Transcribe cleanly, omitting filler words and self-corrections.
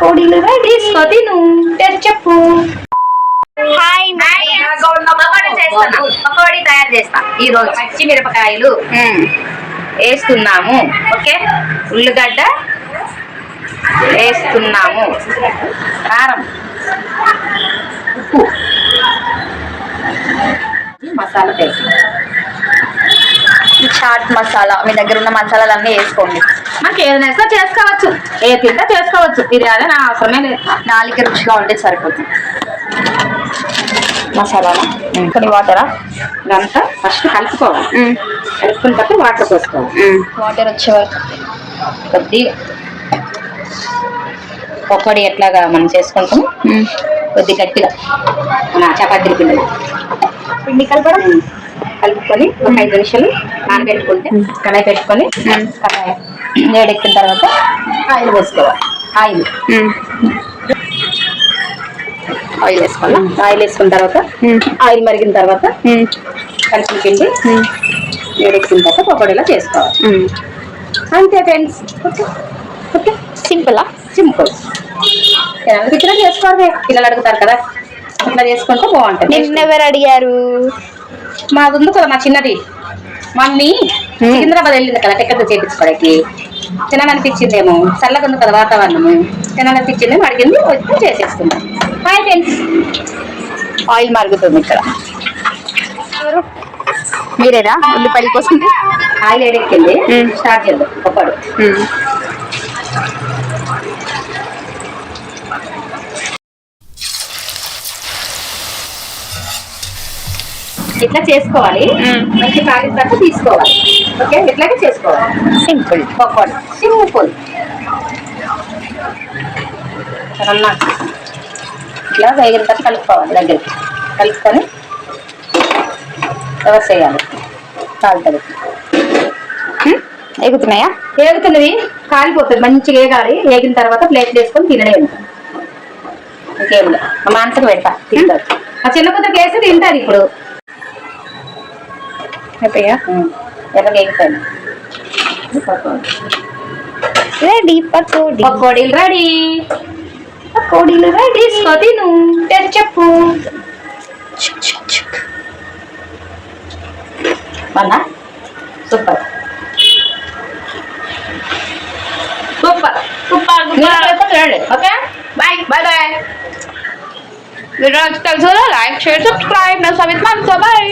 పకోడీలు తీసుకో తిను చెప్పు. హాయ్ పకోడీ తయారు చేస్తా ఈ రోజు. పచ్చిమిరపకాయలు వేస్తున్నాము. ఓకే, ఉల్లిగడ్డ వేస్తున్నాము, కారం, ఉప్పు, మసాలా పేస్ట్, చాట్ మసాలా. మీ దగ్గర ఉన్న మసాలాలన్నీ వేసుకోండి. మనకి ఏదైనా ఇస్తా చేసుకోవచ్చు, ఏ తింటా చేసుకోవచ్చు. ఇది అదే నా అవసరమే లేదు. నాలుగు రుచిగా ఉంటే సరిపోతుంది. మసాలా కొన్ని వాటరా ఇదంతా ఫస్ట్ కలుపుకోవాలి. కలుపుకున్న తర్వాత వాటర్ పోసుకోవాలి. వాటర్ వచ్చే వరకు కొద్దిగా పకోడీ ఎట్లాగా మనం చేసుకుంటాము కొద్ది గట్టిగా మన చపాతీల పిండి కలపడం. కలుపుకొని ఒక 5 నిమిషాలు నానబెట్టుకుంటే కడాయి పెట్టుకొని కడాయి వేడెక్కిన తర్వాత ఆయిల్ పోసుకోవాలి. ఆయిల్ వేసుకోవాలి. ఆయిల్ వేసుకున్న తర్వాత ఆయిల్ మరిగిన తర్వాత కలిపిన పిండి వేడెక్కిన తర్వాత పకోడీలా చేసుకోవాలి. అంతే ఫ్రెండ్స్. ఓకే ఓకే, సింపులా? సింపుల్. పిల్లలు చేసుకోవాలి, పిల్లలు అడుగుతారు కదా, ఇట్లా చేసుకుంటే బాగుంటుంది. నిన్నెవరు అడిగారు? మాది ఉంది కదా మా చిన్నది మమ్మీ సికింద్రాబాద్ వెళ్ళింది కదా టికెట్ చేయించుకోవడానికి. తినాలనిపించిందేమో, చల్లగా ఉంది కదా వాతావరణము, తినాలనిపించిందేమో అడిగింది, వచ్చి చేసేస్తుంది. Hi friends. ఆయిల్ మరుగుతుంది ఇక్కడ. మీరేనా ఉల్లిపాయల కోసం? ఆయిల్ వేడెక్కింది, స్టార్ట్ చేద్దాం పకోడీ. ఇట్లా చేసుకోవాలి. మంచి కాలిన తర్వాత తీసుకోవాలి. ఓకే, ఇట్లాగే చేసుకోవాలి. Simple pakodi simple. ఇట్లా వేగిన తర్వాత కలుపుకోవాలి. దగ్గరికి కలుపుకొని రివర్స్ వేయాలి. కాలుతుంది. ఎగుతున్నాయా? వేగుతున్నవి కాలిపోతుంది. మంచిగా వేగాలి. వేగిన తర్వాత ప్లేట్ వేసుకొని తినలేదు. ఇంకేం లేదు. మా మానసకు పెడతా తింటారు. మా చిన్న కూతురికి వేసి తింటారు. ఇప్పుడు రెడీ పకోడీ. పకోడీలు రెడీ. పకోడీలు రెడీ. తీసుకో తిను చెప్పు. బాగుందా? Super super super. Okay, bye bye bye. Video నచ్చితే లైక్, షేర్, సబ్స్క్రైబ్. నా సవిత్ బాయ్.